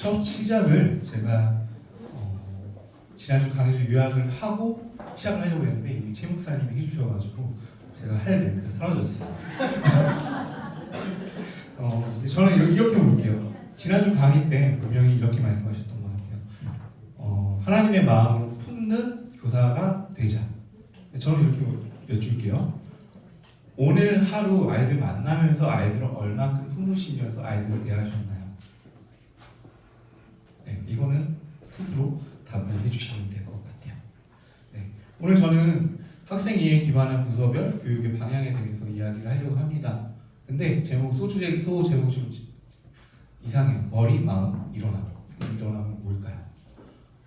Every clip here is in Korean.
첫 시작을 제가 지난주 강의를 요약을 하고 시작을 하려고 했는데 이미 최 목사님이 해주셔가지고 제가 할 멘트가 사라졌어요. 저는 이렇게 볼게요. 지난주 강의 때 분명히 이렇게 말씀하셨던 것 같아요. 하나님의 마음으로 품는 교사가 되자. 저는 이렇게 여쭐게요. 오늘 하루 아이들 만나면서 아이들을 얼마큼 품으시면서 아이들을 대하셨나요? 네, 이거는 스스로 답변해 주시면 될 것 같아요. 네, 오늘 저는 학생 이해에 기반한 부서별 교육의 방향에 대해서 이야기를 하려고 합니다. 근데 소 제목이 좀 이상해요. 머리, 마음, 일어남. 일어남은 뭘까요?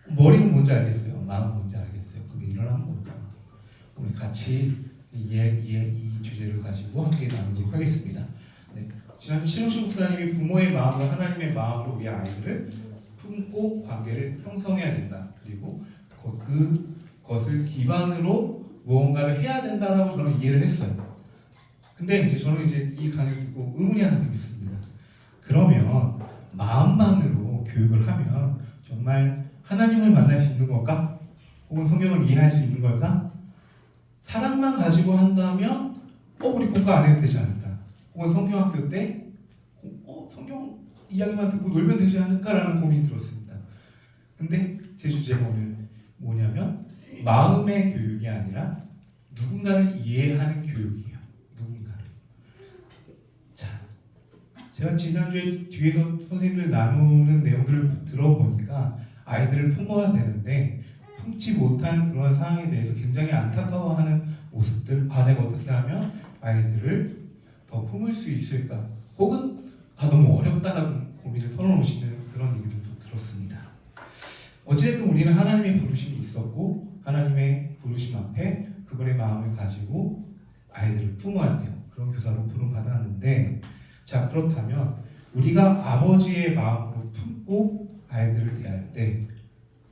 머리는 뭔지 알겠어요. 마음은 뭔지 알겠어요. 근데 일어남은 뭘까요? 오늘 같이 이 주제를 가지고 함께 나누도록 하겠습니다. 네, 지난주 신홍식 목사님이 부모의 마음을 하나님의 마음으로 우리 아이들을 품고 관계를 형성해야 된다. 그리고 그것을 기반으로 무언가를 해야 된다라고 저는 이해를 했어요. 근데 저는 이 강의를 듣고 의문이 하나 생겼습니다. 그러면 마음만으로 교육을 하면 정말 하나님을 만날 수 있는 걸까? 혹은 성경을 이해할 수 있는 걸까? 사랑만 가지고 한다면 우리 공부 안 해도 되지 않을까? 혹은 성경학교 때 성경 이야기만 듣고 놀면 되지 않을까라는 고민이 들었습니다. 근데 제 주제가 오늘 뭐냐면 마음의 교육이 아니라 누군가를 이해하는 교육이에요. 누군가를. 자, 제가 지난주에 뒤에서 선생님들 나누는 내용들을 들어보니까 아이들을 품어야 되는데 품지 못하는 그런 상황에 대해서 굉장히 안타까워하는 모습들, 내가 어떻게 하면 아이들을 더 품을 수 있을까? 혹은 너무 어렵다라는 고민을 털어놓으시는 그런 얘기들도 들었습니다. 어쨌든 우리는 하나님의 부르심이 있었고 하나님의 부르심 앞에 그분의 마음을 가지고 아이들을 품어야 돼요. 그런 교사로 부름받았는데, 자, 그렇다면 우리가 아버지의 마음으로 품고 아이들을 대할 때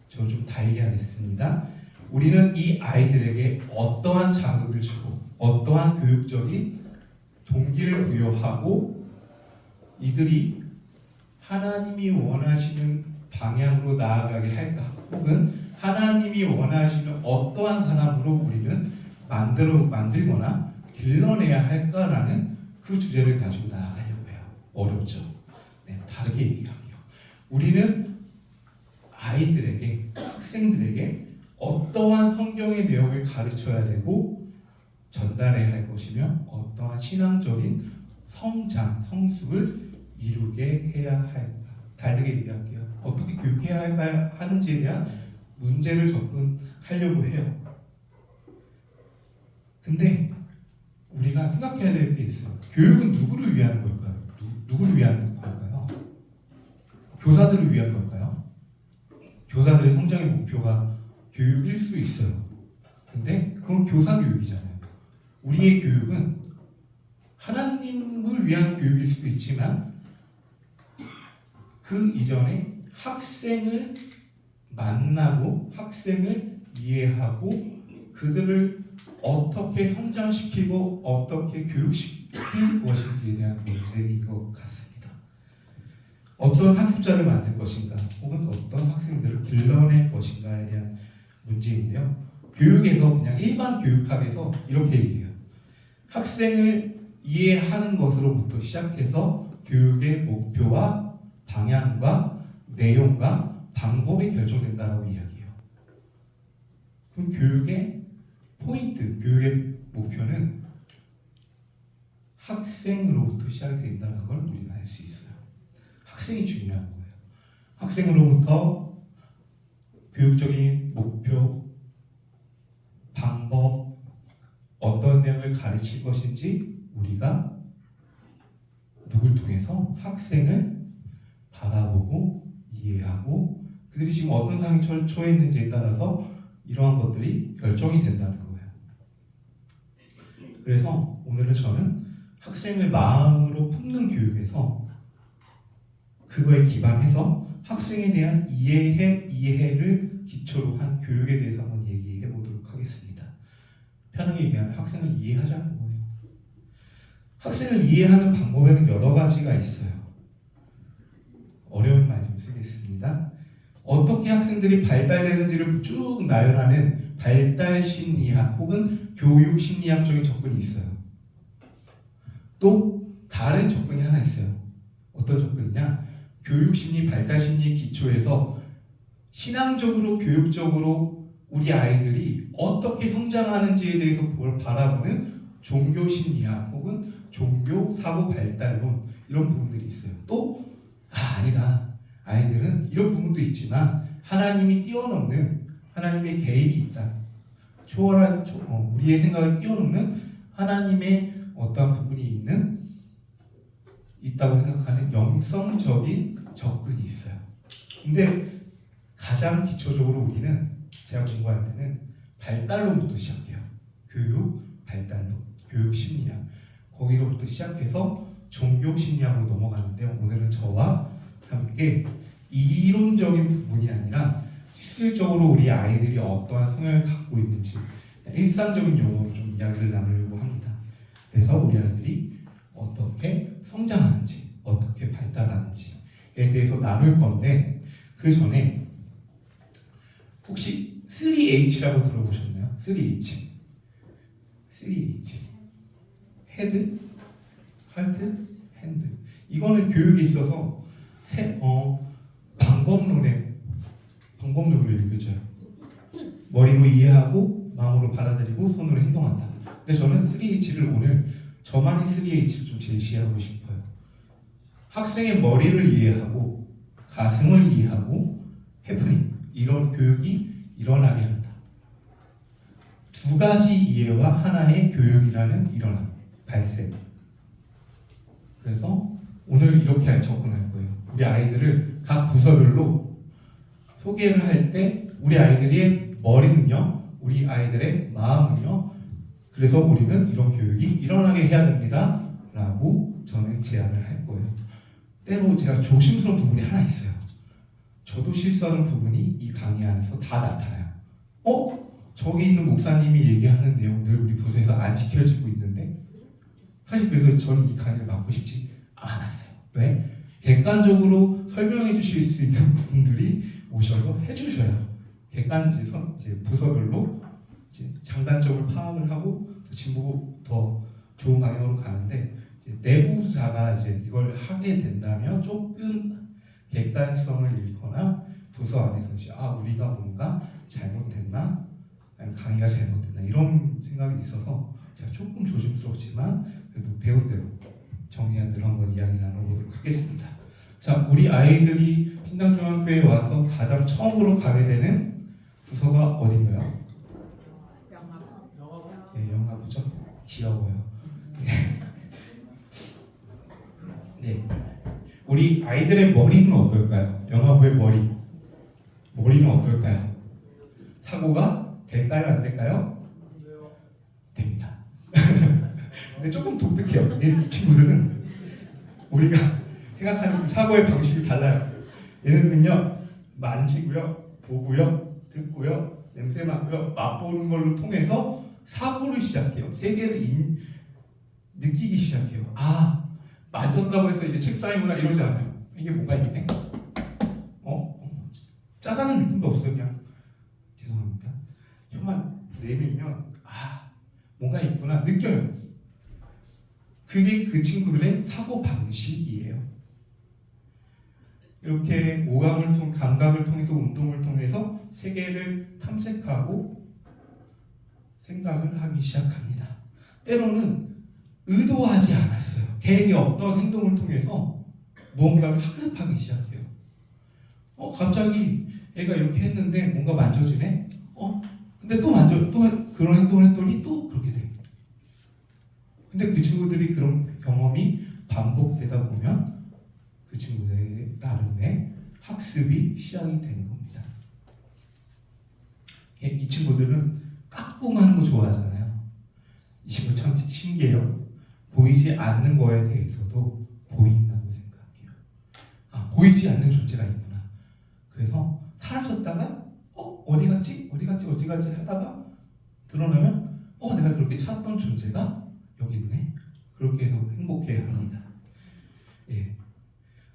저 좀 달리 하겠습니다. 우리는 이 아이들에게 어떠한 자극을 주고 어떠한 교육적인 동기를 부여하고 이들이 하나님이 원하시는 방향으로 나아가게 할까? 혹은 하나님이 원하시는 어떠한 사람으로 우리는 만들거나 길러내야 할까라는 그 주제를 가지고 나아가려고 해요. 어렵죠? 네, 다르게 얘기할게요. 우리는 아이들에게, 학생들에게 어떠한 성경의 내용을 가르쳐야 되고 전달해야 할 것이며 어떠한 신앙적인 성장, 성숙을 이루게 해야 할까? 다르게 얘기할게요. 어떻게 교육해야 할까 하는지에 대한 문제를 접근하려고 해요. 근데 우리가 생각해야 될 게 있어요. 교육은 누구를 위한 걸까요? 누구를 위한 걸까요? 교사들을 위한 걸까요? 교사들의 성장의 목표가 교육일 수도 있어요. 근데 그건 교사 교육이잖아요. 우리의 교육은 하나님을 위한 교육일 수도 있지만 그 이전에 학생을 만나고 학생을 이해하고 그들을 어떻게 성장시키고 어떻게 교육시킬 것인지에 대한 문제인 것 같습니다. 어떤 학습자를 만들 것인가 혹은 어떤 학생들을 길러낼 것인가에 대한 문제인데요. 교육에서 그냥 일반 교육학에서 이렇게 얘기해요. 학생을 이해하는 것으로부터 시작해서 교육의 목표와 방향과 내용과 방법이 결정된다고 이야기해요. 그럼 교육의 포인트, 교육의 목표는 학생으로부터 시작이 된다는 걸 우리가 알 수 있어요. 학생이 중요한 거예요. 학생으로부터 교육적인 목표, 방법, 어떤 내용을 가르칠 것인지 우리가 누굴 통해서 학생을 바라보고 이해하고 그들이 지금 어떤 상황에 처해 있는지에 따라서 이러한 것들이 결정이 된다는 거예요. 그래서 오늘은 저는 학생을 마음으로 품는 교육에서 그거에 기반해서 학생에 대한 이해를 기초로 한 교육에 대해서 한번 얘기해 보도록 하겠습니다. 편하게 얘기하면 학생을 이해하자는 거예요. 학생을 이해하는 방법에는 여러 가지가 있어요. 어려운 말 좀 쓰겠습니다. 어떻게 학생들이 발달되는지를 쭉 나열하는 발달 심리학 혹은 교육 심리학적인 접근이 있어요. 또 다른 접근이 하나 있어요. 어떤 접근이냐? 교육 심리, 발달 심리 기초에서 신앙적으로, 교육적으로 우리 아이들이 어떻게 성장하는지에 대해서 그걸 바라보는 종교 심리학 혹은 종교 사고 발달론 이런 부분들이 있어요. 또 아니다. 아이들은 이런 부분도 있지만 하나님이 뛰어넘는 하나님의 개입이 있다. 초월한 우리의 생각을 뛰어넘는 하나님의 어떠한 부분이 있다고 생각하는 영성적인 접근이 있어요. 근데 가장 기초적으로 우리는 제가 공부할 때는 발달론부터 시작해요. 교육, 발달론, 교육 심리학 거기서부터 시작해서 종교 심리학으로 넘어가는데 오늘은 저와 함께 이론적인 부분이 아니라 실질적으로 우리 아이들이 어떠한 성향을 갖고 있는지 일상적인 용어로 좀 이야기를 나누려고 합니다. 그래서 우리 아이들이 어떻게 성장하는지, 어떻게 발달하는지에 대해서 나눌 건데 그 전에 혹시 3H라고 들어보셨나요? 3H. 3H. 헤드, 하트, 핸드. 이거는 교육에 있어서 방법론을 읽어줘요. 머리로 이해하고 마음으로 받아들이고 손으로 행동한다. 근데 저는 3H를 오늘 저만의 3H를 좀 제시하고 싶어요. 학생의 머리를 이해하고 가슴을 이해하고 해프닝 이런 교육이 일어나게 한다. 두 가지 이해와 하나의 교육이라는 일어남, 발생. 그래서 오늘 이렇게 접근할 거예요. 우리 아이들을 각 부서별로 소개를 할 때 우리 아이들의 머리는요, 우리 아이들의 마음은요. 그래서 우리는 이런 교육이 일어나게 해야 됩니다. 라고 저는 제안을 할 거예요. 때로 제가 조심스러운 부분이 하나 있어요. 저도 실수하는 부분이 이 강의 안에서 다 나타나요. 저기 있는 목사님이 얘기하는 내용들 우리 부서에서 안 지켜지고 있는데 사실 그래서 저는 이 강의를 맡고 싶지 않았어요. 왜? 객관적으로 설명해 주실 수 있는 부분들이 오셔서 해주셔야 객관에서 이제 부서별로 이제 장단점을 파악을 하고 더 좋은 방향으로 가는데 이제 내부자가 이제 이걸 하게 된다면 조금 객관성을 잃거나 부서 안에서 이제 우리가 뭔가 잘못됐나 아니면 강의가 잘못됐나 이런 생각이 있어서 제가 조금 조심스럽지만 그래도 배운 대로 정리한 대로 한번 이야기 나눠보도록 하겠습니다. 자, 우리 아이들이 신당중학교에 와서 가장 처음으로 가게 되는 부서가 어딘가요? 네, 영화부죠. 귀여워요. 네, 우리 아이들의 머리는 어떨까요? 영화부의 머리는 어떨까요? 사고가 될까요? 안 될까요? 됩니다. 근데 조금 독특해요. 이 친구들은 우리가 생각하는 그 사고의 방식이 달라요. 얘네들은요, 만지고요, 보고요, 듣고요, 냄새 맡고요, 맛보는 걸로 통해서 사고를 시작해요. 세계를 느끼기 시작해요. 만졌다고 해서 이게 책상이구나 이러지 않아요. 이게 뭔가 있네? 짜다는 느낌도 없어요. 그냥 죄송합니다. 혀만 내밀면 뭔가 있구나 느껴요. 그게 그 친구들의 사고 방식이에요. 이렇게 감각을 통해서 운동을 통해서 세계를 탐색하고 생각을 하기 시작합니다. 때로는 의도하지 않았어요. 개인의 어떤 행동을 통해서 무언가를 학습하기 시작해요. 갑자기 애가 이렇게 했는데 뭔가 만져지네? 근데 또 그런 행동을 했더니 또 그렇게 돼. 근데 그 친구들이 그런 경험이 반복되다 보면 그 친구들의 나름의 학습이 시작이 되는 겁니다. 이 친구들은 깍꿍하는 거 좋아하잖아요. 이 친구 참 신기해요. 보이지 않는 거에 대해서도 보인다고 생각해요. 보이지 않는 존재가 있구나. 그래서 사라졌다가 어디 갔지 하다가 드러나면 내가 그렇게 찾던 존재가 여기 있네. 그렇게 해서 행복해합니다. 예.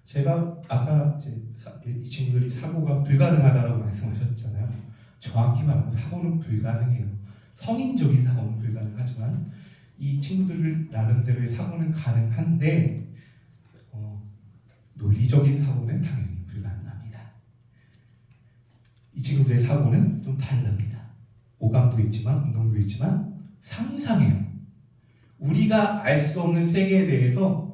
제가 아까 이제 이 친구들이 사고가 불가능하다고 말씀하셨잖아요. 정확히 말하면 사고는 불가능해요. 성인적인 사고는 불가능하지만 이 친구들 나름대로의 사고는 가능한데 논리적인 사고는 당연히 불가능합니다. 이 친구들의 사고는 좀 다릅니다. 오감도 있지만 운동도 있지만 상상해요. 우리가 알 수 없는 세계에 대해서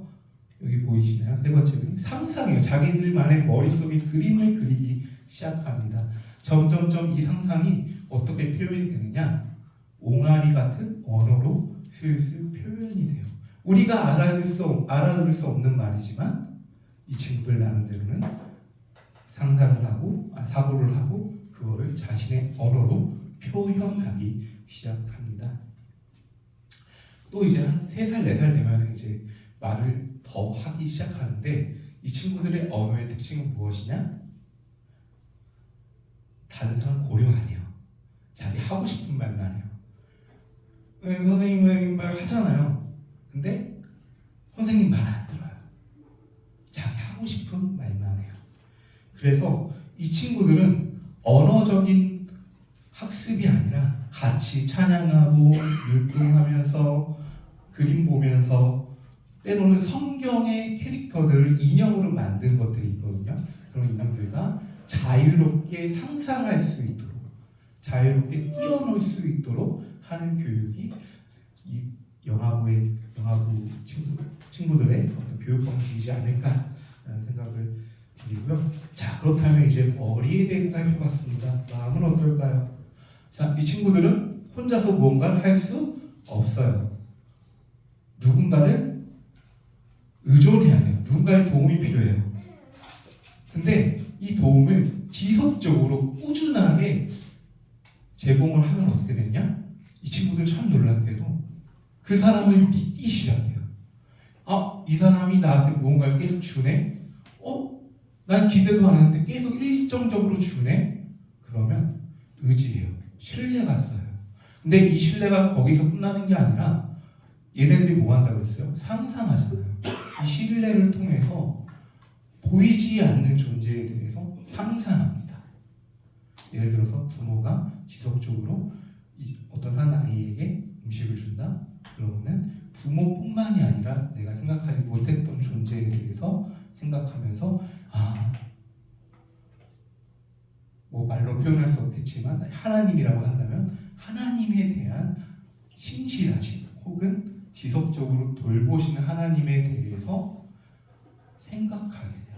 여기 보이시나요? 세 번째 그림 상상해요. 자기들만의 머릿속에 그림을 그리기 시작합니다. 점점점 이 상상이 어떻게 표현이 되느냐? 옹알이 같은 언어로 슬슬 표현이 돼요. 우리가 알아들을 수 없는 말이지만 이 친구들 나름대로는 상상을 하고 사고를 하고 그거를 자신의 언어로 표현하기 시작합니다. 또 이제 한 3살, 4살 되면 이제 말을 더 하기 시작하는데 이 친구들의 언어의 특징은 무엇이냐? 다른 사람 고려 안 해요. 자기 하고 싶은 말만 해요. 선생님은 말 하잖아요. 근데 선생님 말 안 들어요. 자기 하고 싶은 말만 해요. 그래서 이 친구들은 언어적인 학습이 아니라 같이 찬양하고 율동하면서 그림 보면서 때로는 성경의 캐릭터들을 인형으로 만든 것들이 있거든요. 그런 인형들과 자유롭게 상상할 수 있도록 자유롭게 뛰어놀 수 있도록 하는 교육이 이 영화부 친구들의 어떤 교육 방식이지 않을까라는 생각을 드리고요. 자, 그렇다면 이제 머리에 대해서 살펴봤습니다. 마음은 어떨까요? 자, 이 친구들은 혼자서 무언가를 할 수 없어요. 누군가를 의존해야 돼요. 누군가의 도움이 필요해요. 근데 이 도움을 지속적으로 꾸준하게 제공을 하면 어떻게 되냐? 이 친구들 참 놀랍게도 그 사람을 믿기 시작해요. 이 사람이 나한테 무언가를 계속 주네? 난 기대도 안 했는데 계속 일정적으로 주네? 그러면 의지해요. 신뢰가 쌓여요. 근데 이 신뢰가 거기서 끝나는 게 아니라 얘네들이 뭐 한다고 했어요? 상상하잖아요. 이 신뢰를 통해서 보이지 않는 존재에 대해서 상상합니다. 예를 들어서 부모가 지속적으로 어떤 한 아이에게 음식을 준다? 그러면은 부모뿐만이 아니라 내가 생각하지 못했던 존재에 대해서 생각하면서 뭐 말로 표현할 수 없겠지만 하나님이라고 한다면 하나님에 대한 신실하심 혹은 지속적으로 돌보시는 하나님에 대해서 생각하게 돼요.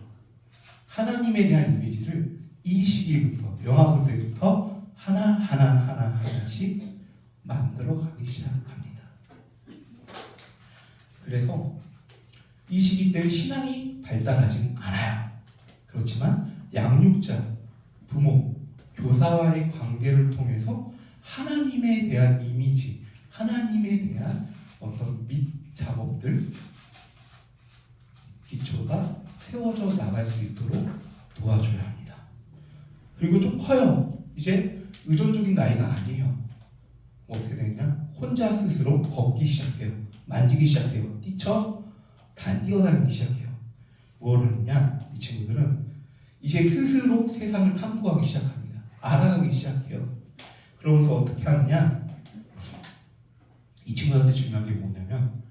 하나님에 대한 이미지를 이 시기부터 영화 볼 때부터 하나씩 만들어가기 시작합니다. 그래서 이 시기 때 신앙이 발달하지는 않아요. 그렇지만 양육자, 부모, 교사와의 관계를 통해서 하나님에 대한 이미지, 하나님에 대한 어떤 밑 작업들, 기초가 세워져 나갈 수 있도록 도와줘야 합니다. 그리고 좀 커요. 이제 의존적인 나이가 아니에요. 어떻게 되냐? 혼자 스스로 걷기 시작해요. 만지기 시작해요. 뛰어다니기 시작해요. 뭘 하느냐? 이 친구들은 이제 스스로 세상을 탐구하기 시작합니다. 알아가기 시작해요. 그러면서 어떻게 하느냐? 이 친구들한테 중요한 게 뭐냐면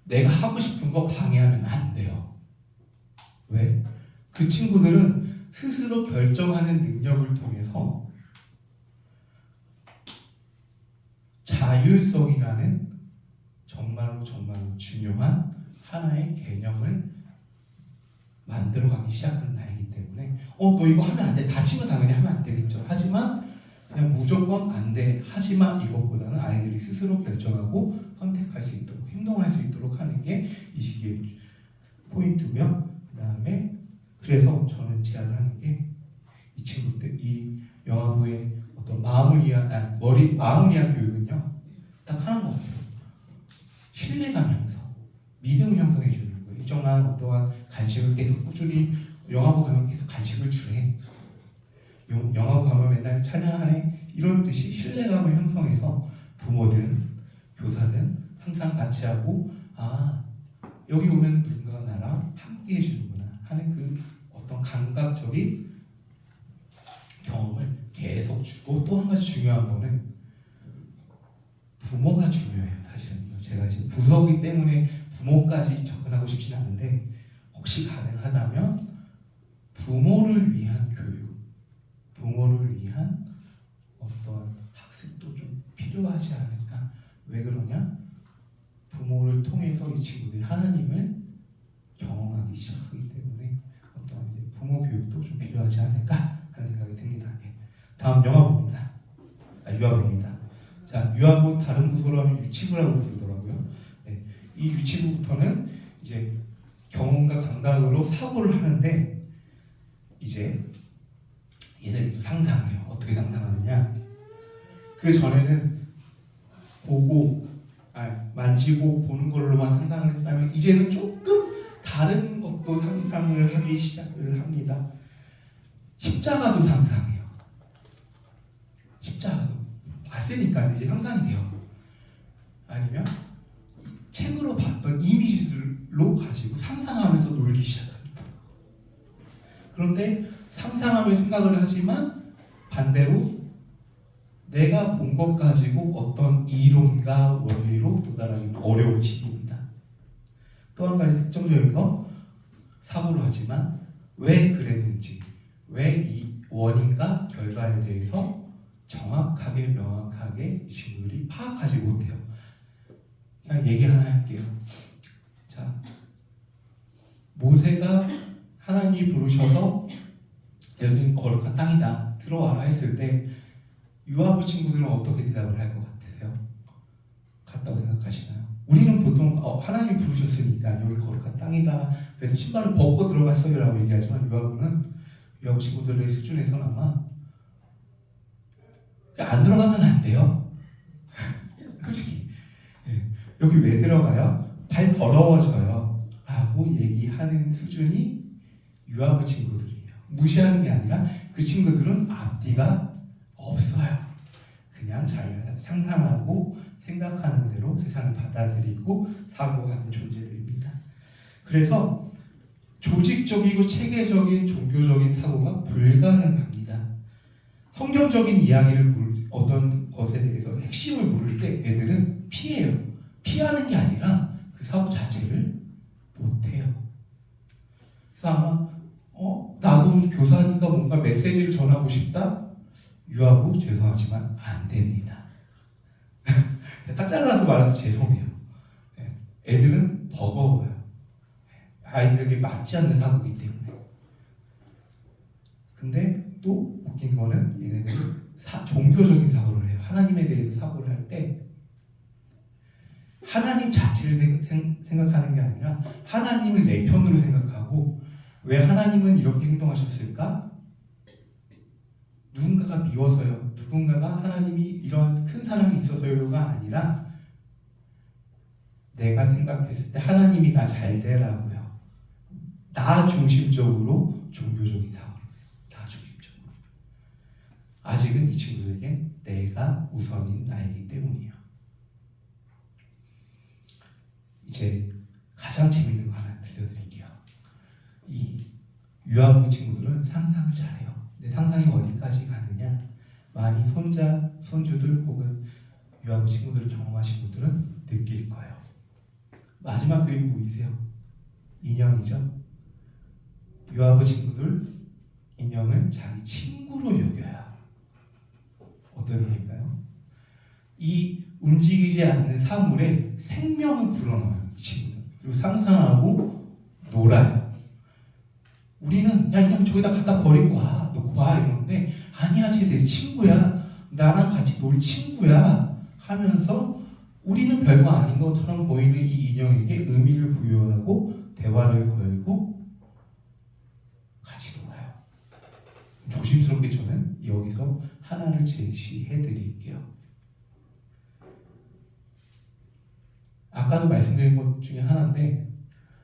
내가 하고 싶은 거 방해하면 안 돼요. 왜? 그 친구들은 스스로 결정하는 능력을 통해서 자율성이라는 정말로 중요한 하나의 개념을 만들어가기 시작하는 나이기 때문에 너 이거 하면 안 돼. 다치면 당연히 하면 안 되겠죠. 하지만 그냥 무조건 안 돼. 하지만 이것보다는 아이들이 스스로 결정하고 선택할 수 있도록 행동할 수 있도록 하는 게 이 시기의 포인트고요. 그 다음에 그래서 저는 제안을 하는 게 이 친구들 이 영화부의 어떤 마음을 위한 교육은요 딱 하나인 것 같아요. 신뢰감 형성, 믿음을 형성해 주는 거예요. 일정한 어떠한 간식을 계속 꾸준히 영화부 가면 계속 간식을 주네. 영화부 가면 맨날 찬양하네. 이런 뜻이 신뢰감을 형성해서 부모든 교사든 항상 같이 하고 여기 오면 누군가가 나랑 함께 해주는구나. 하는 그 어떤 감각적인 경험을 계속 주고, 또 한 가지 중요한 거는 부모가 중요해요. 사실은요. 제가 이제 부서이기 때문에 부모까지 접근하고 싶지는 않은데, 혹시 가능하다면 부모를 위한 교육, 부모를 위한 어떤 학습도 좀 필요하지 않을까? 왜 그러냐? 부모를 통해서 이 친구들이 하나님을 경험하기 시작하기 때문에 어떤 이제 부모 교육도 좀 필요하지 않을까 하는 생각이 듭니다. 네. 다음 영화부입니다. 유아부입니다. 자, 유아부 다른 부서로 하면 유치부라고 부르더라고요. 네. 이 유치부부터는 이제 경험과 감각으로 사고를 하는데, 이제 얘네들도 상상을 해요. 어떻게 상상하느냐? 그 전에는 보고, 만지고 보는 걸로만 상상을 했다면, 이제는 조금 다른 것도 상상을 하기 시작을 합니다. 십자가도 상상해요. 십자가도 봤으니까 이제 상상이 돼요. 아니면 책으로 봤던 이미지들로 가지고 상상하면서 놀기 시작합니다. 그런데 상상하며 생각을 하지만 반대로 내가 본 것 가지고 어떤 이론과 원리로 도달하기는 어려운 시기입니다. 또 한 가지 특징적인 거, 사고를 하지만 왜 그랬는지, 왜 이 원인과 결과에 대해서 정확하게 명확하게 이 친구들이 파악하지 못해요. 그냥 얘기 하나 할게요. 자, 모세가 하나님이 부르셔서 여기는 거룩한 땅이다, 들어와라 했을 때 유아부 친구들은 어떻게 대답을 할 것 같으세요? 같다고 생각하시나요? 우리는 보통 하나님이 부르셨으니까 여기 거룩한 땅이다, 그래서 신발을 벗고 들어갔어요 라고 얘기하지만, 유아부 친구들의 수준에서는 아마 안 들어가면 안 돼요. 솔직히 여기 왜 들어가요? 발 더러워져요 라고 얘기하는 수준이 유아부 친구들이에요. 무시하는 게 아니라 그 친구들은 앞뒤가 없어요. 그냥 자기가 상상하고 생각하는 대로 세상을 받아들이고 사고하는 존재들입니다. 그래서 조직적이고 체계적인 종교적인 사고가 불가능합니다. 성경적인 이야기를 어떤 것에 대해서 핵심을 모를 때 애들은 피해요. 피하는 게 아니라 그 사고 자체를 못해요. 그래서 아마 나도 교사니까 뭔가 메시지를 전하고 싶다? 유아부 죄송하지만 안 됩니다. 딱 잘라서 말해서 죄송해요. 애들은 버거워요. 아이들에게 맞지 않는 사고이기 때문에. 근데 또 웃긴 거는 얘네들이 종교적인 사고를 해요. 하나님에 대해서 사고를 할 때 하나님 자체를 생각하는 게 아니라 하나님을 내 편으로 생각하고, 왜 하나님은 이렇게 행동하셨을까? 누군가가 미워서요, 누군가가 하나님이 이런 큰 사랑이 있어서요가 아니라 내가 생각했을 때 하나님이 나 잘 되라고요. 나 중심적으로 종교적인 사고를 해요. 나 중심적으로. 아직은 이 친구들에겐 내가 우선인 나이기 때문이에요. 이제 가장 재밌는 거 하나 들려드릴게요. 이 유아부 친구들은 상상을 잘해요. 근데 상상이 어디까지 가느냐? 많이 손자, 손주들 혹은 유아부 친구들을 경험하신 분들은 느낄 거예요. 마지막 그림 보이세요? 인형이죠? 유아부 친구들 인형을 자기 친구로 여겨요. 어떤 의미일까요? 이 움직이지 않는 사물에 생명을 불어넣어요, 이 친구들. 그리고 상상하고 놀아요. 우리는 야, 인형 저기다 갖다 버리고 와, 놓고 와 이러는데, 아니야, 쟤 내 친구야, 나랑 같이 놀 친구야 하면서 우리는 별거 아닌 것처럼 보이는 이 인형에게 의미를 부여하고 대화를 걸고 같이 놀아요. 조심스럽게 저는 여기서 하나를 제시해 드릴게요. 아까도 말씀드린 것 중에 하나인데,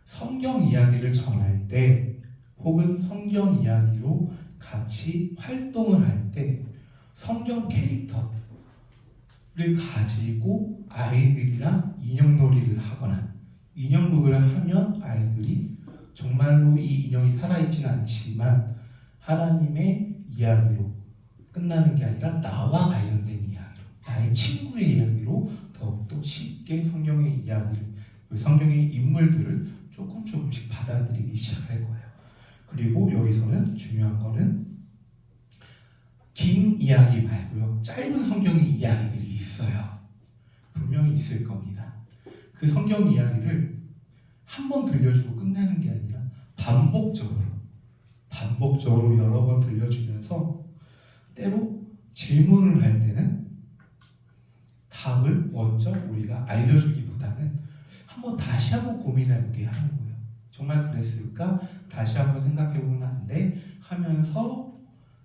성경 이야기를 전할 때 혹은 성경 이야기로 같이 활동을 할 때 성경 캐릭터를 가지고 아이들이랑 인형놀이를 하거나, 인형놀이를 하면 아이들이 정말로 이 인형이 살아있지는 않지만 하나님의 이야기로 끝나는 게 아니라 나와 관련된 이야기로, 나의 친구의 이야기로 더욱더 쉽게 성경의 이야기를, 성경의 인물들을 조금씩 받아들이기 시작할 거예요. 그리고 여기서는 중요한 거는 긴 이야기 말고요, 짧은 성경의 이야기들이 있어요. 분명히 있을 겁니다. 그 성경 이야기를 한 번 들려주고 끝내는 게 아니라 반복적으로 여러 번 들려주면서 때로 질문을 할 때는 답을 먼저 우리가 알려주기보다는 다시 한번 고민해보게 하는 거예요. 정말 그랬을까? 다시 한번 생각해보면 안 돼? 하면서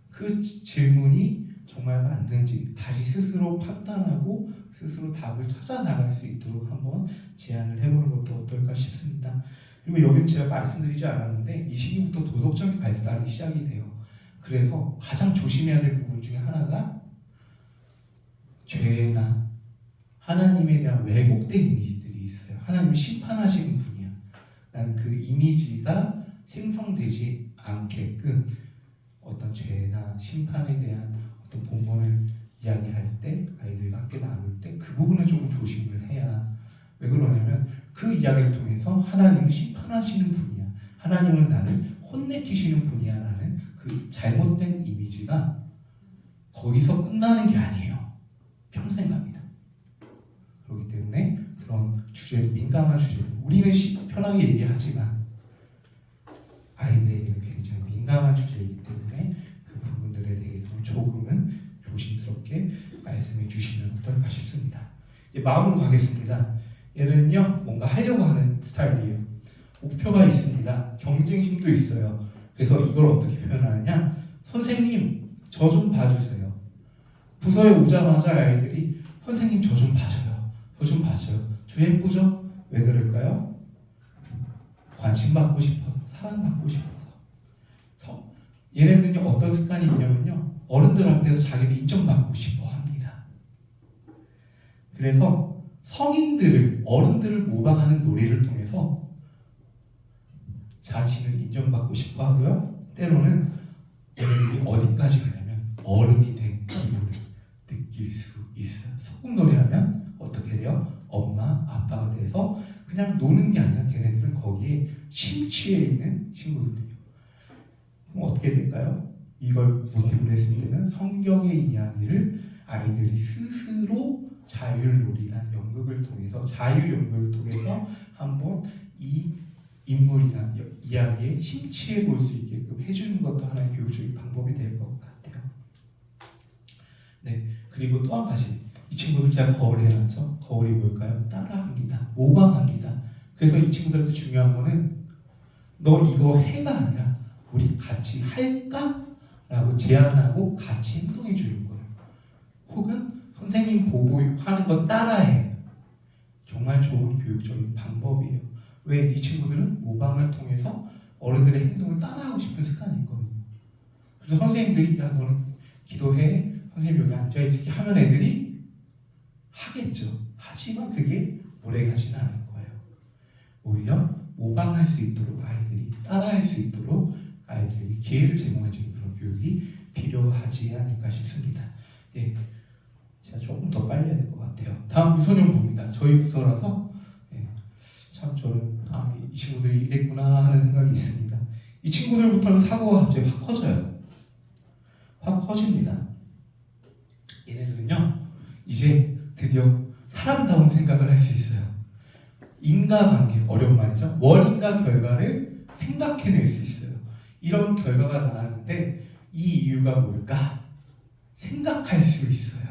그 질문이 정말 맞는지 다시 스스로 판단하고 스스로 답을 찾아 나갈 수 있도록 한번 제안을 해보는 것도 어떨까 싶습니다. 그리고 여기는 제가 말씀드리지 않았는데 이 시기부터 도덕적인 발달이 시작이 돼요. 그래서 가장 조심해야 될 부분 중에 하나가 죄나 하나님에 대한 왜곡된 이미지들이 있어요. 하나님이 심판하시는 분이야 라는 그 이미지가 생성되지 않게끔 어떤 죄나 심판에 대한 어떤 본문을 이야기할 때, 아이들과 함께 나눌 때 그 부분을 조금 조심을 해야. 왜 그러냐면 그 이야기를 통해서 하나님을 심판하시는 분이야, 하나님은 나를 혼내키시는 분이야 라는 그 잘못된 이미지가 거기서 끝나는 게 아니에요. 평생 갑니다. 그렇기 때문에 그런 주제는, 민감한 주제들, 우리는 편하게 얘기하지만 아이들에게는 굉장히 민감한 주제이기 때문에 그 부분들에 대해서는 조금은 조심스럽게 말씀해 주시면 어떨까 싶습니다. 이제 마음으로 가겠습니다. 얘는요, 뭔가 하려고 하는 스타일이에요. 목표가 있습니다. 경쟁심도 있어요. 그래서 이걸 어떻게 표현하느냐? 선생님, 저 좀 봐주세요. 부서에 오자마자 아이들이 선생님 저 좀 봐줘요. 저 좀 봐줘요. 저 예쁘죠? 왜 그럴까요? 관심받고 싶어서, 사랑받고 싶어서. 얘네들은요, 어떤 습관이 있냐면요, 어른들 앞에서 자기를 인정받고 싶어 합니다. 그래서 성인들을, 어른들을 모방하는 놀이를 통해서 자신을 인정받고 싶어 하고요, 때로는 얘네들이 어디까지 가냐면 어른이 된 기분을 느낄 수 있어요. 소꿉놀이 하면 어떻게 돼요? 엄마, 아빠가 돼서 그냥 노는 게 아니라 걔네들은 거기에 심취해 있는 친구들이에요. 그럼 어떻게 될까요? 이걸 모티브로 했을 때는 성경의 이야기를 아이들이 스스로 자율놀이나 연극을 통해서, 자유연극을 통해서 한번 이 인물이나 이야기에 심취해 볼 수 있게끔 해주는 것도 하나의 교육적인 방법이 될 것 같아요. 네, 그리고 또 한 가지, 이 친구들 제가 거울 해놨죠? 거울이 뭘까요? 따라합니다. 모방합니다. 그래서 이 친구들한테 중요한 거는 너 이거 해가 아니라 우리 같이 할까? 라고 제안하고 같이 행동해 주는 거예요. 혹은 선생님 보고 하는 거 따라해. 정말 좋은 교육적인 방법이에요. 왜? 이 친구들은 모방을 통해서 어른들의 행동을 따라하고 싶은 습관이 있거든요. 그래서 선생님들이 야 너는 기도해, 선생님 여기 앉아있을게 하면 애들이 하겠죠. 하지만 그게 오래가지는 않을 거예요. 오히려 모방할 수 있도록, 아이들이 따라할 수 있도록 아이들에게 기회를 제공해주는 그런 교육이 필요하지 않을까 싶습니다. 예, 제가 조금 더 빨리 해야 될 것 같아요. 다음 유소년부입니다. 저희 부서라서 참 저는 이 친구들이 이랬구나 하는 생각이 있습니다. 이 친구들부터는 사고가 갑자기 확 커져요. 확 커집니다. 얘네들은요, 이제 드디어 사람다운 생각을 할 수 있어요. 인과관계, 어려운 말이죠. 원인과 결과를 생각해낼 수 있어요. 이런 결과가 나왔는데 이 이유가 뭘까? 생각할 수 있어요.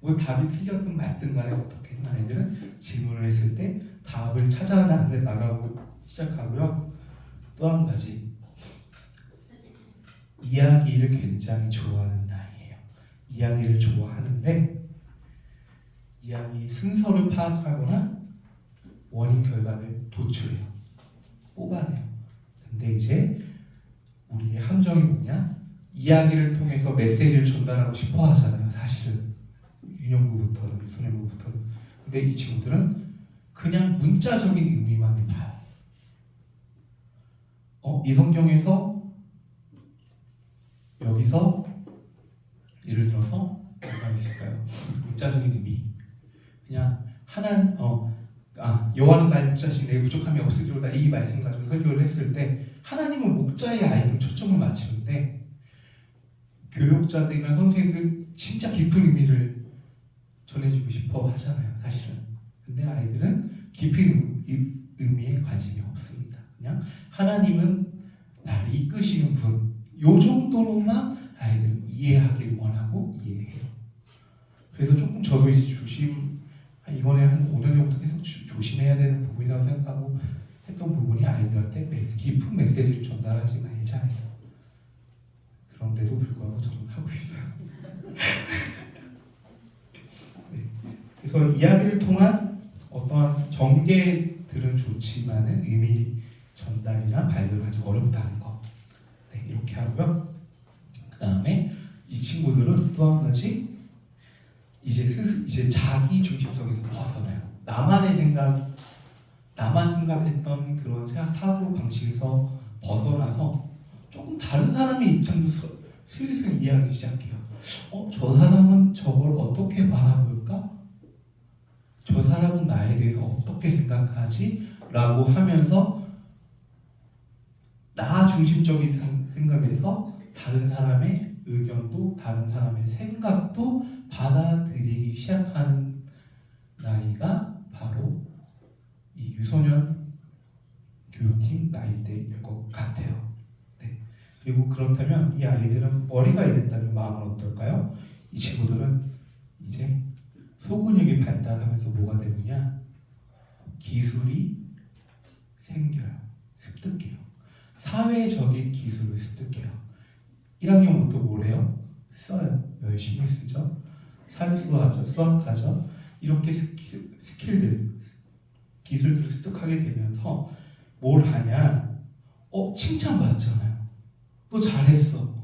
뭐 답이 틀렸든 맞든 간에 어떻게든 아이들은 질문을 했을 때 답을 찾아 나가고 시작하고요. 또 한 가지, 이야기를 굉장히 좋아하는 나이예요. 이야기를 좋아하는데 이야기 순서를 파악하거나 원인 결과를 도출해요. 뽑아내요. 근데 이제 우리의 함정이 뭐냐? 이야기를 통해서 메시지를 전달하고 싶어 하잖아요. 사실은 유년부부터는, 유소년부부터는. 근데 이 친구들은 그냥 문자적인 의미만 봐요. 이 성경에서 여기서 예를 들어서 뭐가 있을까요? 문자적인 의미 그냥 여호와는 나의 목자시니 내게 부족함이 없으리로다 이 말씀 가지고 설교를 했을 때 하나님은 목자의 아이들 초점을 맞추는데 교육자들이나 선생님들 진짜 깊은 의미를 전해주고 싶어 하잖아요 사실은. 근데 아이들은 깊은 의미에 관심이 없습니다. 그냥 하나님은 나를 이끄시는 분 요 정도로만 아이들은 이해하길 원하고 이해해요. 그래서 조금 저도 이제 이번에 한 5년 전부터 계속 조심해야 되는 부분이라고 생각하고 했던 부분이 아이들한테 깊은 메시지를 전달하지 말자. 그런데도 불구하고 저는 하고 있어요. 네. 그래서 이야기를 통한 어떠한 전개들은 좋지만은 의미 전달이나 발견을 아주 어렵다는 거. 네, 이렇게 하고요. 그 다음에 이 친구들은 또 한 가지 이제 자기 중심성에서 벗어나요. 나만 생각했던 그런 사고 방식에서 벗어나서 조금 다른 사람의 입장도 슬슬 이해하기 시작해요. 저 사람은 저걸 어떻게 바라볼까? 저 사람은 나에 대해서 어떻게 생각하지? 라고 하면서 나 중심적인 생각에서 다른 사람의 의견도 다른 사람의 생각도 받아들이기 시작하는 나이가 바로 이 유소년 교육팀 나이대일 것 같아요. 네. 그리고 그렇다면 이 아이들은 머리가 이랬다면 마음은 어떨까요? 이 친구들은 이제 소근육이 발달하면서 뭐가 되느냐? 기술이 생겨요. 습득해요. 사회적인 기술을 습득해요. 1학년부터 뭘 해요? 써요. 열심히 쓰죠. 산수하죠. 수학하죠. 이렇게 스킬들, 기술들을 습득하게 되면서 뭘 하냐? 칭찬받잖아요. 너 잘했어.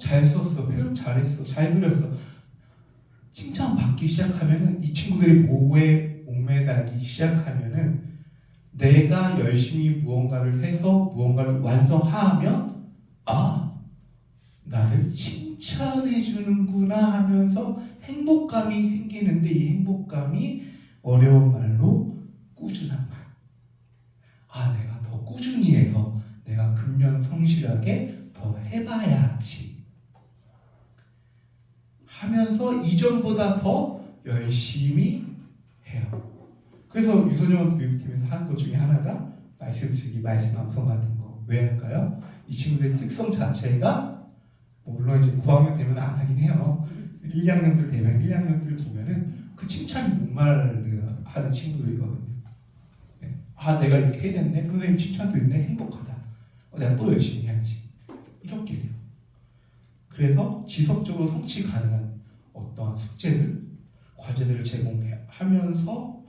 잘 썼어. 표현 잘했어. 잘 그렸어. 칭찬받기 시작하면은 이 친구들이 뭐에 목매달기 시작하면은 내가 열심히 무언가를 해서 무언가를 완성하면 나를 칭찬해 주는구나 하면서 행복감이 생기는데 이 행복감이 어려운 말로 꾸준한 말. 내가 더 꾸준히 해서 내가 근면성실하게 더 해봐야지 하면서 이전보다 더 열심히 해요. 그래서 유소년 교육팀에서 하는 것 중에 하나가 말씀 쓰기, 말씀 암송 같은 거. 왜 할까요? 이 친구들의 특성 자체가 물론 이제 9학년 되면 안 하긴 해요. 1학년들 되면 1학년들 보면은 그 칭찬이 목말라 하는 친구들이거든요. 네. 내가 이렇게 해냈네. 선생님 칭찬도 있네. 행복하다. 내가 또 열심히 해야지. 이렇게 돼요. 그래서 지속적으로 성취 가능한 어떤 숙제들, 과제들을 제공하면서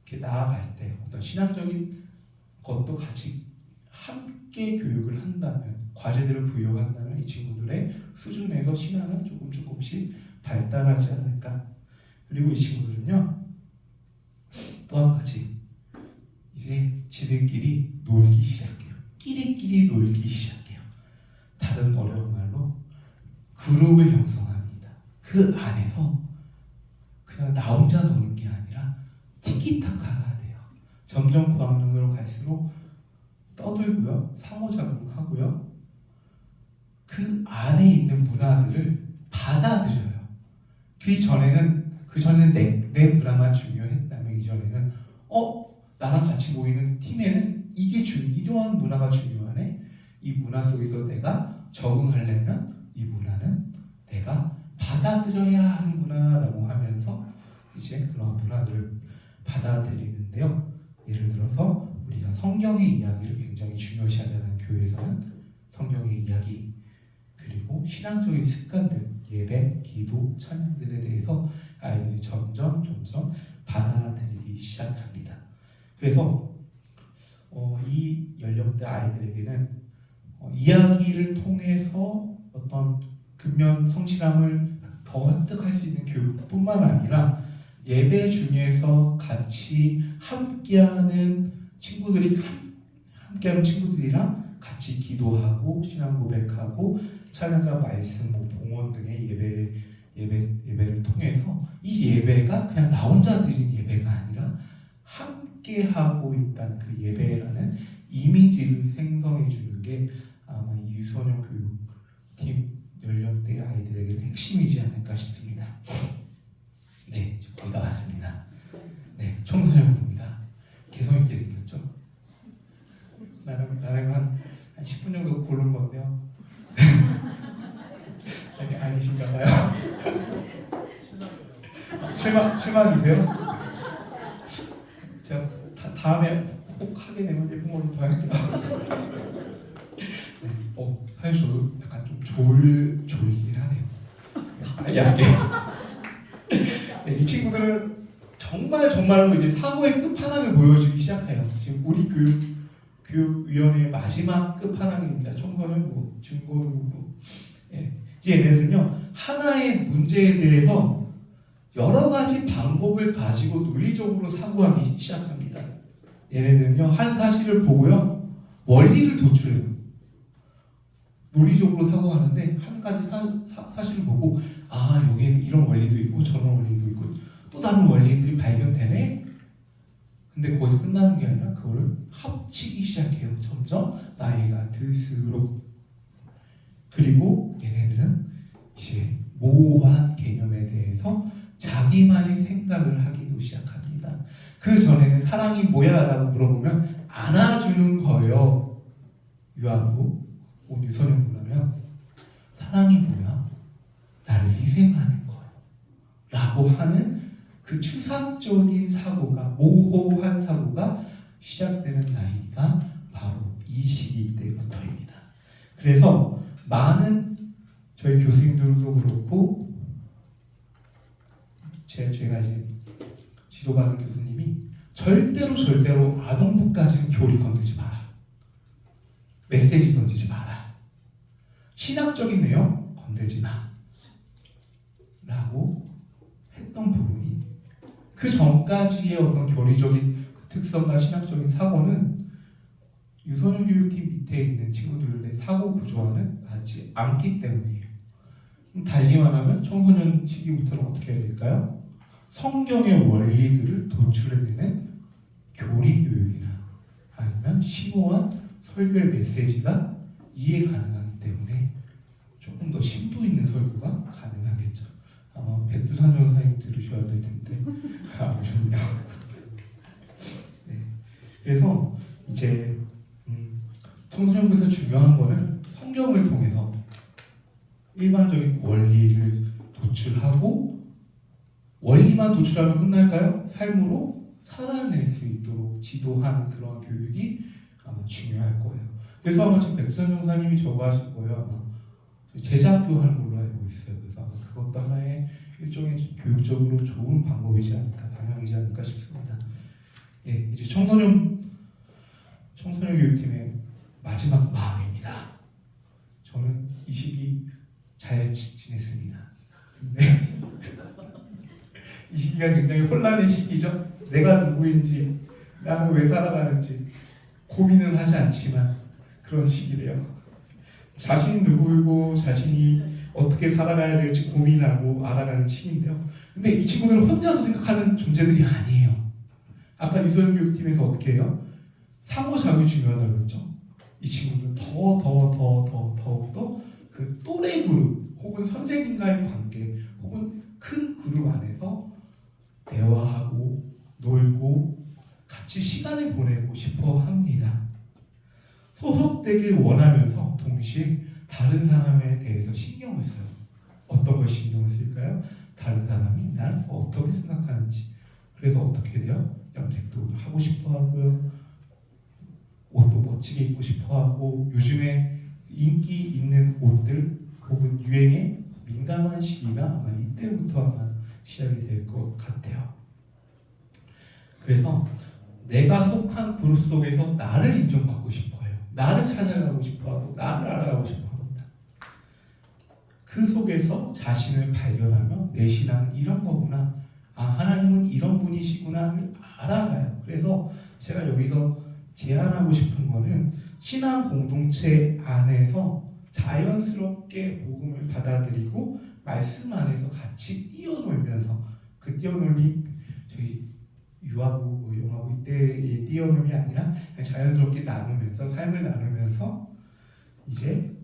이렇게 나아갈 때 어떤 신앙적인 것도 같이 함께 교육을 한다면, 과제들을 부여한다면 이 친구들의 수준에서 신앙은 조금씩 발달하지 않을까. 그리고 이 친구들은요, 또 한 가지 이제 지들끼리 놀기 시작해요. 끼리끼리 놀기 시작해요. 다른 어려운 말로 그룹을 형성합니다. 그 안에서 그냥 나 혼자 노는 게 아니라 티키타카가 돼요. 점점 고학년으로 갈수록 떠들고요, 상호작용하고요, 그 안에 있는 문화들을 받아들여요. 그 전에는 내 문화만 중요했다면 이전에는 나랑 같이 모이는 팀에는 이러한 문화가 중요하네. 이 문화 속에서 내가 적응하려면 이 문화는 내가 받아들여야 하는구나라고 하면서 이제 그런 문화들을 받아들이는데요. 예를 들어서 우리가 성경의 이야기를 굉장히 중요시하자는 교회에서는 성경의 이야기, 그리고 신앙적인 습관들, 예배, 기도, 찬양들에 대해서 아이들이 점점 받아들이기 시작합니다. 그래서 이 연령대 아이들에게는 이야기를 통해서 어떤 근면 성실함을 더 획득할 수 있는 교육뿐만 아니라 예배 중에서 같이 함께하는 친구들이 함께하는 친구들이랑 같이 기도하고 신앙 고백하고 찬양과 말씀, 봉헌 등의 예배를 통해서 이 예배가 그냥 나 혼자 드리는 예배가 아니라 함께하고 있다는 그 예배라는 이미지를 생성해 주는 게 아마 이 유소년 교육팀 연령대 아이들에게는 핵심이지 않을까 싶습니다. 네, 거의 다 왔습니다. 네, 청소년부입니다. 개성 있게 생겼죠? 나는 한 10분 정도 고른 건데요. 아니신가 봐요. 실망이세요? 제가 다음에 꼭 하게 되면 예쁜 걸로 더 할게요. 네, 사실 저도 약간 좀 졸리긴 하네요. 빨리 할게요. 네, 이 친구들은 정말로 이제 사고의 끝판왕을 보여주기 시작해요. 지금 우리 교육위원회의 마지막 끝판왕입니다. 청소년, 중고등부. 예. 이제 얘네들은요, 하나의 문제에 대해서 여러 가지 방법을 가지고 논리적으로 사고하기 시작합니다. 얘네들은요, 한 사실을 보고요, 원리를 도출해요. 논리적으로 사고하는데, 한 가지 사실을 보고, 여기에는 이런 원리도 있고, 저런 원리도 있고, 또 다른 원리들이 발견되네? 근데 거기서 끝나는 게 아니라, 그거를 합치기 시작해요. 점점 나이가 들수록. 그리고 얘네들은 이제 모호한 개념에 대해서 자기만의 생각을 하기도 시작합니다. 그 전에는 사랑이 뭐야? 라고 물어보면 안아주는 거예요. 유아부, 유소년부라면 사랑이 뭐야? 나를 희생하는 거예요. 라고 하는 그 추상적인 사고가, 모호한 사고가 시작되는 나이가 바로 이 시기 때부터입니다. 그래서 많은 저희 교수님들도 그렇고 제가 이제 지도받는 교수님이 절대로 아동부까지는 교리 건들지 마라. 메시지 던지지 마라. 신학적인 내용 건들지 마. 라고 했던 부분이 그 전까지의 어떤 교리적인 특성과 신학적인 사고는 유소년 교육팀 밑에 있는 친구들의 사고 구조와는 맞지 않기 때문이에요. 달리 말하면 청소년 시기부터는 어떻게 해야 될까요? 성경의 원리들을 도출해내는 교리 교육이나 아니면 심오한 설교의 메시지가 이해 가능하기 때문에 조금 더 심도 있는 설교가 가능하겠죠. 아마 백두산 전사님 들으셔야 될 텐데 아셨네요. 네. 그래서 이제 청소년부에서 중요한 거는 성경을 통해서 일반적인 원리를 도출하고 원리만 도출하면 끝날까요? 삶으로 살아낼 수 있도록 지도하는 그런 교육이 아마 중요할 거예요. 그래서 아마 지금 백수현 전사님이 저거 하실 거예요. 아마 제자학교 하는 걸로 알고 있어요. 그래서 아마 그것도 하나의 일종의 교육적으로 좋은 방법이지 않을까, 방향이지 않을까 싶습니다. 예, 이제 청소년 교육팀의 마지막 마음입니다. 저는 이 시기 잘 지냈습니다. 근데 이 시기가 굉장히 혼란의 시기죠. 내가 누구인지, 나는 왜 살아가는지 고민을 하지 않지만 그런 시기래요. 자신이 누구이고 자신이 어떻게 살아가야 될지 고민하고 알아가는 시기인데요. 근데 이 친구들은 혼자서 생각하는 존재들이 아니에요. 아까 유소년 교육팀에서 어떻게 해요? 상호작용이 중요하다고 그랬죠. 이 친구들은 더욱더 그 또래 그룹 혹은 선생님과의 관계 혹은 큰 그룹 안에서 대화하고 놀고 같이 시간을 보내고 싶어 합니다. 소속되길 원하면서 동시에 다른 사람에 대해서 신경을 써요. 어떤 걸 신경을 쓸까요? 다른 사람이 날 어떻게 생각하는지. 그래서 어떻게 돼요? 염색도 하고 싶어 하고요. 옷도 멋지게 입고 싶어 하고 요즘에 인기 있는 옷들 혹은 유행에 민감한 시기가 아마 이때부터 아마 시작이 될 것 같아요. 그래서 내가 속한 그룹 속에서 나를 인정받고 싶어 해요. 나를 찾아가고 싶어 하고 나를 알아가고 싶어 합니다. 그 속에서 자신을 발견하며 내 신앙은 이런 거구나. 하나님은 이런 분이시구나를 알아가요. 그래서 제가 여기서 제안하고 싶은 거는 신앙 공동체 안에서 자연스럽게 복음을 받아들이고 말씀 안에서 같이 뛰어놀면서 그 뛰어놀기 저희 유아부, 영아부 이때의 뛰어놀이 아니라 그냥 자연스럽게 나누면서 삶을 나누면서 이제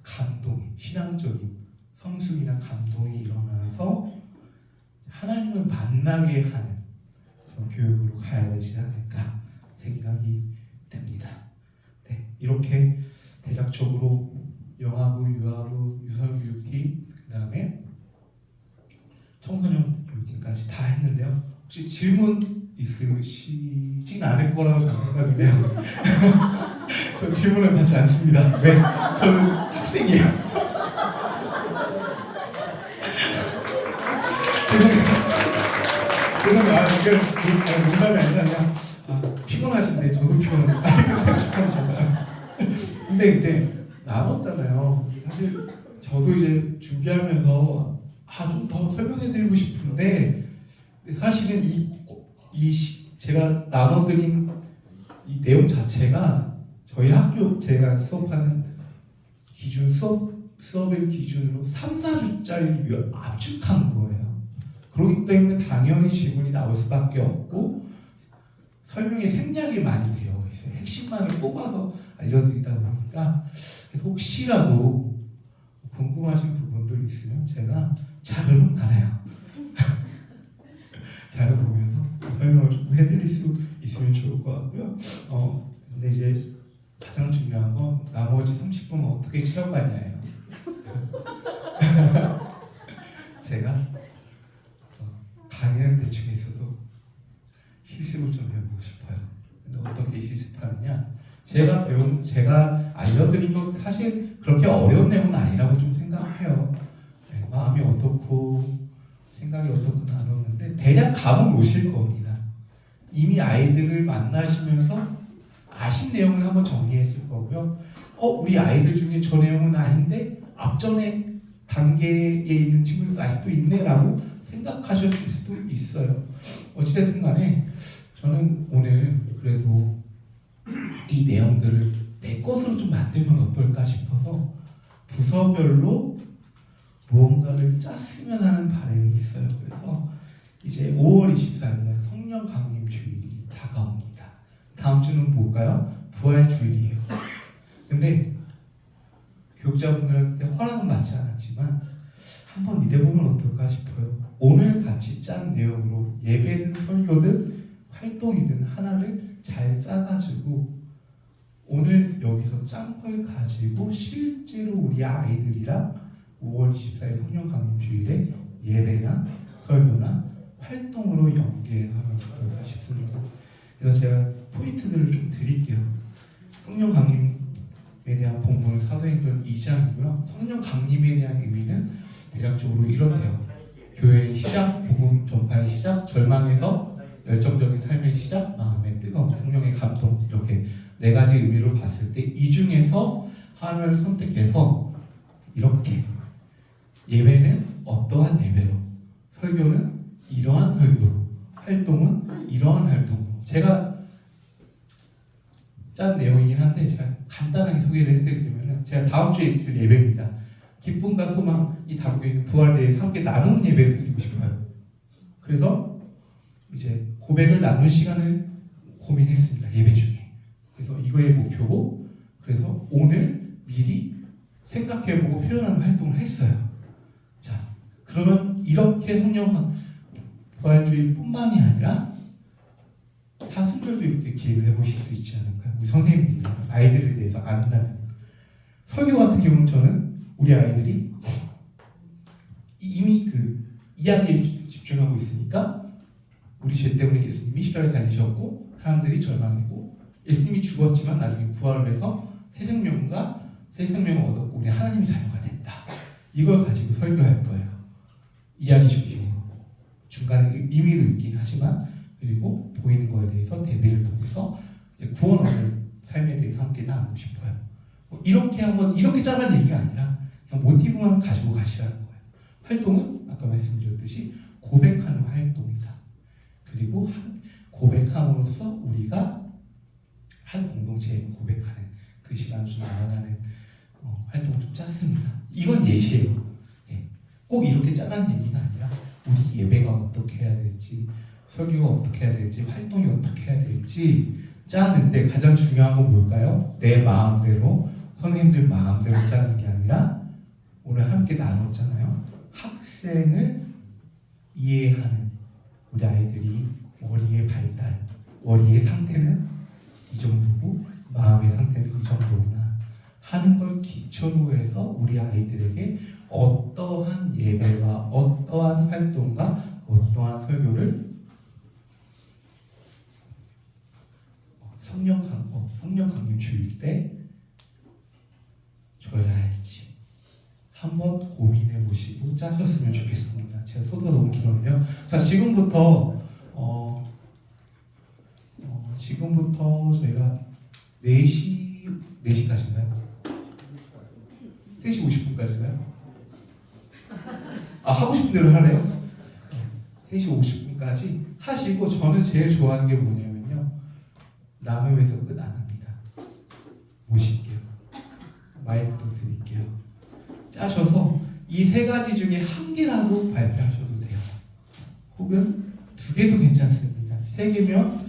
감동, 신앙적인 성숙이나 감동이 일어나서 하나님을 만나게 하는 그런 교육으로 가야 되지 않을까 생각이 듭니다. 네, 이렇게 대략적으로 영아부, 유아부, 유설교육팀, 그 다음에 청소년 교육팀까지 다 했는데요. 혹시 질문 있으시진 않을 거라고 저는 생각이 돼요. 저 질문을 받지 않습니다. 왜? 저는 학생이에요. 죄송해요. 농담이 아니라 그냥 피곤하신데 저도 피곤합니다. 근데 이제 나눴잖아요. 사실 저도 이제 준비하면서 좀 더 설명해드리고 싶은데 사실은 제가 나눠드린 이 내용 자체가 저희 학교 제가 수업하는 기준 수업의 기준으로 3, 4주짜리를 압축한 거예요. 그렇기 때문에 당연히 질문이 나올 수밖에 없고 설명이 생략이 많이 되어 있어요. 핵심만을 뽑아서 알려드리다 보니까 그래서 혹시라도 궁금하신 부분들 있으면 제가 자료는 알아요. 자료 보면서 설명을 조금 해드릴 수 있으면 좋을 것 같고요. 근데 이제 가장 중요한 건 나머지 30분은 어떻게 채워가냐예요. 제가 강의는 대충 있어도 실습을 좀 해보고 싶어요. 근데 어떻게 실습하느냐? 제가 알려드린 건 사실 그렇게 어려운 내용은 아니라고 좀 생각해요. 네, 마음이 어떻고 생각이 어떻고 나눴는데 대략 감은 오실 겁니다. 이미 아이들을 만나시면서 아신 내용을 한번 정리했을 거고요. 우리 아이들 중에 저 내용은 아닌데 앞전에 단계에 있는 친구들도 아직도 있네라고 생각하실 수도 있어요. 어찌됐든 간에 저는 오늘 그래도 이 내용들을 내 것으로 좀 만들면 어떨까 싶어서 부서별로 무언가를 짰으면 하는 바람이 있어요. 그래서 이제 5월 24일 성령 강림 주일이 다가옵니다. 다음 주는 뭘까요? 부활 주일이에요. 근데 교육자분들한테 허락은 받지 않았지만 한번 일해보면 어떨까 싶어요. 오늘 같이 짠 내용으로 예배든 설교든 활동이든 하나를 잘 짜가지고 오늘 여기서 짠 걸 가지고 실제로 우리 아이들이랑 5월 24일 성령 강림 주일에 예배나 설교나 활동으로 연계해서 하면 어떨까 싶습니다. 그래서 제가 포인트들을 좀 드릴게요. 성령 강림에 대한 본문은 사도행전 2장이고요. 성령 강림에 대한 의미는 대략적으로 이렇대요. 교회의 시작, 복음 전파의 시작, 절망에서 열정적인 삶의 시작, 마음의 뜨거움, 성령의 감동, 이렇게 네 가지 의미로 봤을 때 이 중에서 하나를 선택해서 이렇게 예배는 어떠한 예배로, 설교는 이러한 설교로, 활동은 이러한 활동으로. 제가 짠 내용이긴 한데 제가 간단하게 소개를 해드리자면 제가 다음 주에 있을 예배입니다. 기쁨과 소망이 담겨 있는 부활에 대해서 함께 나누는 예배를 드리고 싶어요. 그래서 이제 고백을 나눌 시간을 고민했습니다. 예배 중에. 그래서 이거의 목표고, 그래서 오늘 미리 생각해보고 표현하는 활동을 했어요. 자, 그러면 이렇게 성령 부활주의뿐만이 아니라 사순절도 이렇게 기획을 해보실 수 있지 않을까요? 우리 선생님들이 아이들에 대해서 안다면. 설교 같은 경우는 저는 우리 아이들이 이미 그 이야기에 집중하고 있으니까 우리 죄 때문에 예수님이 십자가에 달리셨고 사람들이 절망했고 예수님이 죽었지만 나중에 부활을 해서 새 생명을 얻었고 우리 하나님의 자녀가 됐다. 이걸 가지고 설교할 거예요. 이야기 중심으로. 중간에 의미도 있긴 하지만 그리고 보이는 거에 대해서 대비를 통해서 구원 얻는 삶에 대해서 함께 나누고 싶어요. 이렇게 짜면 얘기가 아니라 그냥 모티브만 가지고 가시라는 거예요. 활동은 아까 말씀드렸듯이 고백하는 활동이다. 그리고 고백함으로써 우리가 한 공동체에 고백하는 그 시간을 좀 나아가는 활동을 좀 짰습니다. 이건 예시예요. 예. 꼭 이렇게 짜라는 얘기가 아니라 우리 예배가 어떻게 해야 될지, 설교가 어떻게 해야 될지, 활동이 어떻게 해야 될지 짜는데 가장 중요한 건 뭘까요? 내 마음대로, 선생님들 마음대로 짜는 게 아니라 오늘 함께 나눴잖아요. 학생을 이해하는 우리 아이들이 머리의 발달, 머리의 상태는 이 정도고 마음의 상태는 이 정도구나 하는 걸 기초로 해서 우리 아이들에게 어떠한 예배와 어떠한 활동과 어떠한 설교를 성령 강림 주일 때 줘야 할지 한번 고민해 보시고 짜셨으면 좋겠습니다. 제가 소리가 너무 길었네요. 자, 지금부터 저희가 4시까지인가요? 3시 50분까지인가요? 하고 싶은 대로 하래요? 3시 50분까지 하시고, 저는 제일 좋아하는 게 뭐냐면요, 나눔에서 끝 안 합니다. 모실게요. 마이크도 드릴게요. 짜셔서 이 3가지 중에 한 개라도 발표하셔도 돼요. 혹은 2개도 괜찮습니다. 3개면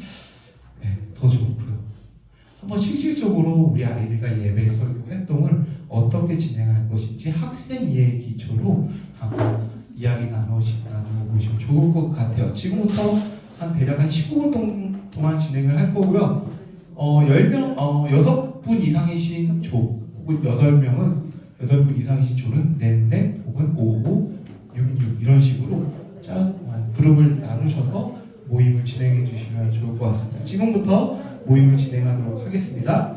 더 좋고요. 한번 실질적으로 우리 아이들과 예배 설교 활동을 어떻게 진행할 것인지 학생 이해 기초로 한번 이야기 나눠보시면 좋을 것 같아요. 지금부터 대략 한 15분 동안 진행을 할 거고요. 6분 이상이신 조, 혹은 8분 이상이신 조는 넷넷 혹은 5566 이런 식으로 그룹을 나누셔서 모임을 진행해 주시면 좋을 것 같습니다. 지금부터 모임을 진행하도록 하겠습니다.